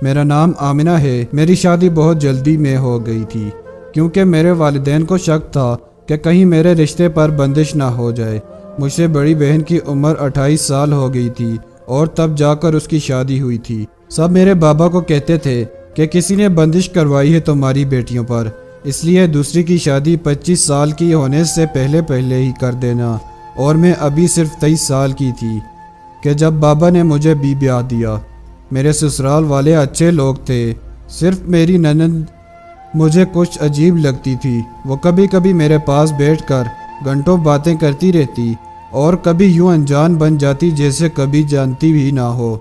میرا نام آمنہ ہے۔ میری شادی بہت جلدی میں ہو گئی تھی کیونکہ میرے والدین کو شک تھا کہ کہیں میرے رشتے پر بندش نہ ہو جائے۔ مجھ سے بڑی بہن کی عمر 28 سال ہو گئی تھی اور تب جا کر اس کی شادی ہوئی تھی۔ سب میرے بابا کو کہتے تھے کہ کسی نے بندش کروائی ہے تمہاری بیٹیوں پر، اس لیے دوسری کی شادی 25 سال کی ہونے سے پہلے ہی کر دینا، اور میں ابھی صرف 23 سال کی تھی کہ جب بابا نے مجھے بیاہ دیا۔ میرے سسرال والے اچھے لوگ تھے، صرف میری نند مجھے کچھ عجیب لگتی تھی۔ وہ کبھی کبھی میرے پاس بیٹھ کر گھنٹوں باتیں کرتی رہتی اور کبھی یوں انجان بن جاتی جیسے کبھی جانتی بھی نہ ہو۔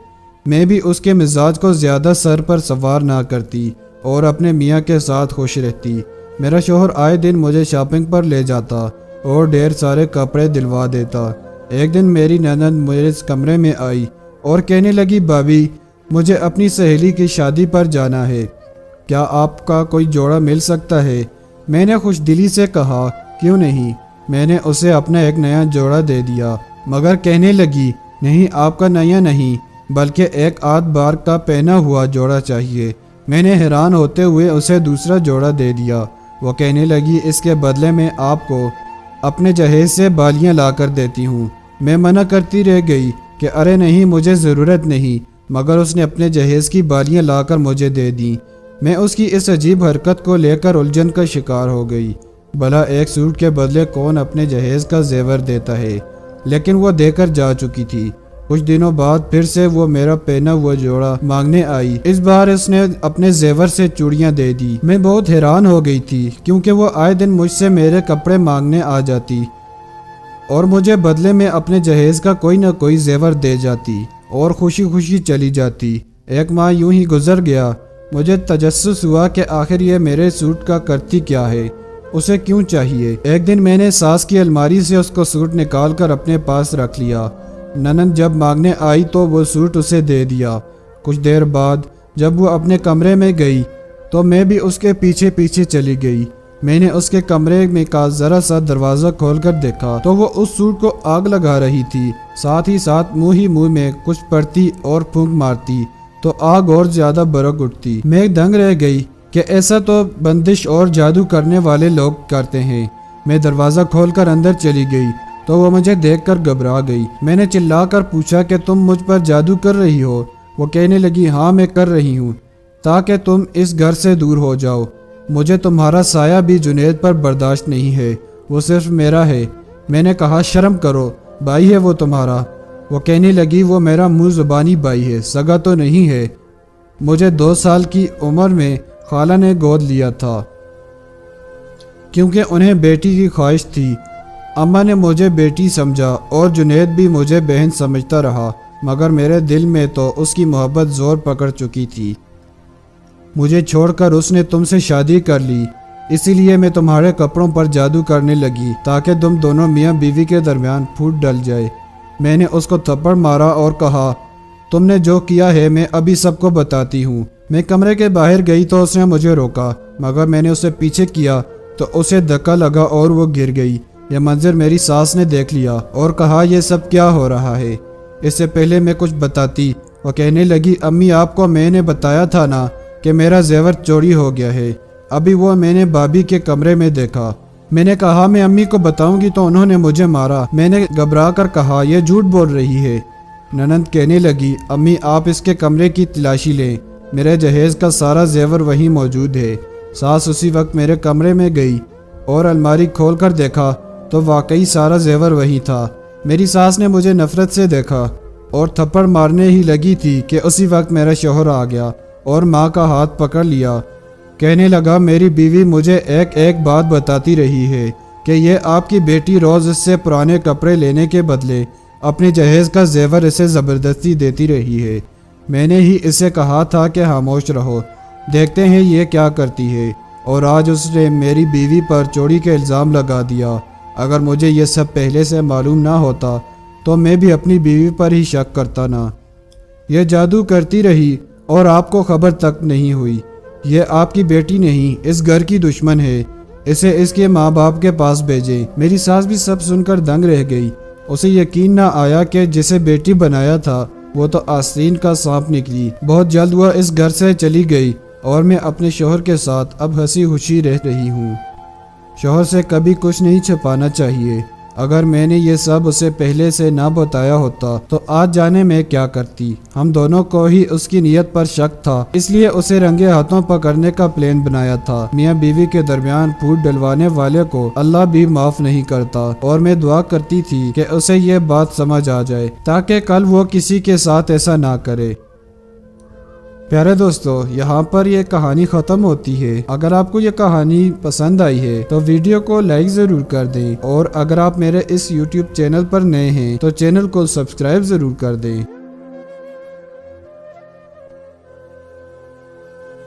میں بھی اس کے مزاج کو زیادہ سر پر سوار نہ کرتی اور اپنے میاں کے ساتھ خوش رہتی۔ میرا شوہر آئے دن مجھے شاپنگ پر لے جاتا اور ڈھیر سارے کپڑے دلوا دیتا۔ ایک دن میری نند میرے کمرے میں آئی اور کہنے لگی، بھابی مجھے اپنی سہیلی کی شادی پر جانا ہے، کیا آپ کا کوئی جوڑا مل سکتا ہے؟ میں نے خوش دلی سے کہا، کیوں نہیں؟ میں نے اسے اپنا ایک نیا جوڑا دے دیا، مگر کہنے لگی، نہیں آپ کا نیا نہیں بلکہ ایک آدھ بار کا پہنا ہوا جوڑا چاہیے۔ میں نے حیران ہوتے ہوئے اسے دوسرا جوڑا دے دیا۔ وہ کہنے لگی، اس کے بدلے میں آپ کو اپنے جہیز سے بالیاں لا کر دیتی ہوں۔ میں منع کرتی رہ گئی کہ ارے نہیں مجھے ضرورت نہیں، مگر اس نے اپنے جہیز کی بالیاں لا کر مجھے دے دیں۔ میں اس کی اس عجیب حرکت کو لے کر الجھن کا شکار ہو گئی۔ بھلا ایک سوٹ کے بدلے کون اپنے جہیز کا زیور دیتا ہے؟ لیکن وہ دے کر جا چکی تھی۔ کچھ دنوں بعد پھر سے وہ میرا پہنا ہوا جوڑا مانگنے آئی۔ اس بار اس نے اپنے زیور سے چوڑیاں دے دی۔ میں بہت حیران ہو گئی تھی کیونکہ وہ آئے دن مجھ سے میرے کپڑے مانگنے آ جاتی اور مجھے بدلے میں اپنے جہیز کا کوئی نہ کوئی زیور دے جاتی اور خوشی خوشی چلی جاتی۔ ایک ماہ یوں ہی گزر گیا۔ مجھے تجسس ہوا کہ آخر یہ میرے سوٹ کا کرتی کیا ہے، اسے کیوں چاہیے؟ ایک دن میں نے ساس کی الماری سے اس کو سوٹ نکال کر اپنے پاس رکھ لیا۔ ننند جب مانگنے آئی تو وہ سوٹ اسے دے دیا۔ کچھ دیر بعد جب وہ اپنے کمرے میں گئی تو میں بھی اس کے پیچھے پیچھے چلی گئی۔ میں نے اس کے کمرے میں کا ذرا سا دروازہ کھول کر دیکھا تو وہ اس سوٹ کو آگ لگا رہی تھی، ساتھ ہی ساتھ منہ ہی منہ میں کچھ پڑتی اور پھونک مارتی تو آگ اور زیادہ بھڑک اٹھتی۔ میں دنگ رہ گئی کہ ایسا تو بندش اور جادو کرنے والے لوگ کرتے ہیں۔ میں دروازہ کھول کر اندر چلی گئی تو وہ مجھے دیکھ کر گھبرا گئی۔ میں نے چلا کر پوچھا کہ تم مجھ پر جادو کر رہی ہو؟ وہ کہنے لگی، ہاں میں کر رہی ہوں تاکہ تم اس گھر سے دور ہو جاؤ۔ مجھے تمہارا سایہ بھی جنید پر برداشت نہیں ہے، وہ صرف میرا ہے۔ میں نے کہا، شرم کرو، بھائی ہے وہ تمہارا۔ وہ کہنے لگی، وہ میرا منہ زبانی بھائی ہے، سگا تو نہیں ہے۔ مجھے 2 سال کی عمر میں خالہ نے گود لیا تھا کیونکہ انہیں بیٹی کی خواہش تھی۔ اماں نے مجھے بیٹی سمجھا اور جنید بھی مجھے بہن سمجھتا رہا، مگر میرے دل میں تو اس کی محبت زور پکڑ چکی تھی۔ مجھے چھوڑ کر اس نے تم سے شادی کر لی، اسی لیے میں تمہارے کپڑوں پر جادو کرنے لگی تاکہ تم دونوں میاں بیوی کے درمیان پھوٹ ڈل جائے۔ میں نے اس کو تھپڑ مارا اور کہا، تم نے جو کیا ہے میں ابھی سب کو بتاتی ہوں۔ میں کمرے کے باہر گئی تو اس نے مجھے روکا، مگر میں نے اسے پیچھے کیا تو اسے دھکا لگا اور وہ گر گئی۔ یہ منظر میری ساس نے دیکھ لیا اور کہا، یہ سب کیا ہو رہا ہے؟ اس سے پہلے میں کچھ بتاتی وہ کہنے لگی، امی آپ کو میں نے بتایا تھا نا کہ میرا زیور چوری ہو گیا ہے، ابھی وہ میں نے بھابی کے کمرے میں دیکھا۔ میں نے کہا، میں امی کو بتاؤں گی تو انہوں نے مجھے مارا۔ میں نے گھبرا کر کہا، یہ جھوٹ بول رہی ہے۔ ننند کہنے لگی، امی آپ اس کے کمرے کی تلاشی لیں، میرے جہیز کا سارا زیور وہیں موجود ہے۔ ساس اسی وقت میرے کمرے میں گئی اور الماری کھول کر دیکھا تو واقعی سارا زیور وہی تھا۔ میری ساس نے مجھے نفرت سے دیکھا اور تھپڑ مارنے ہی لگی تھی کہ اسی وقت میرا شوہر آ گیا اور ماں کا ہاتھ پکڑ لیا۔ کہنے لگا، میری بیوی مجھے ایک ایک بات بتاتی رہی ہے کہ یہ آپ کی بیٹی روز اس سے پرانے کپڑے لینے کے بدلے اپنے جہیز کا زیور اسے زبردستی دیتی رہی ہے۔ میں نے ہی اسے کہا تھا کہ خاموش رہو، دیکھتے ہیں یہ کیا کرتی ہے، اور آج اس نے میری بیوی پر چوری کا الزام لگا دیا۔ اگر مجھے یہ سب پہلے سے معلوم نہ ہوتا تو میں بھی اپنی بیوی پر ہی شک کرتا نا۔ یہ جادو کرتی رہی اور آپ کو خبر تک نہیں ہوئی۔ یہ آپ کی بیٹی نہیں، اس گھر کی دشمن ہے، اسے اس کے ماں باپ کے پاس بھیجیں۔ میری ساس بھی سب سن کر دنگ رہ گئی۔ اسے یقین نہ آیا کہ جسے بیٹی بنایا تھا وہ تو آستین کا سانپ نکلی۔ بہت جلد وہ اس گھر سے چلی گئی اور میں اپنے شوہر کے ساتھ اب ہنسی خوشی رہ رہی ہوں۔ شوہر سے کبھی کچھ نہیں چھپانا چاہیے۔ اگر میں نے یہ سب اسے پہلے سے نہ بتایا ہوتا تو آج جانے میں کیا کرتی۔ ہم دونوں کو ہی اس کی نیت پر شک تھا، اس لیے اسے رنگے ہاتھوں پکڑنے کا پلان بنایا تھا۔ میاں بیوی کے درمیان پھوٹ ڈلوانے والے کو اللہ بھی معاف نہیں کرتا، اور میں دعا کرتی تھی کہ اسے یہ بات سمجھ آ جائے تاکہ کل وہ کسی کے ساتھ ایسا نہ کرے۔ پیارے دوستو، یہاں پر یہ کہانی ختم ہوتی ہے۔ اگر آپ کو یہ کہانی پسند آئی ہے تو ویڈیو کو لائک ضرور کر دیں، اور اگر آپ میرے اس YouTube چینل پر نئے ہیں تو چینل کو سبسکرائب ضرور کر دیں۔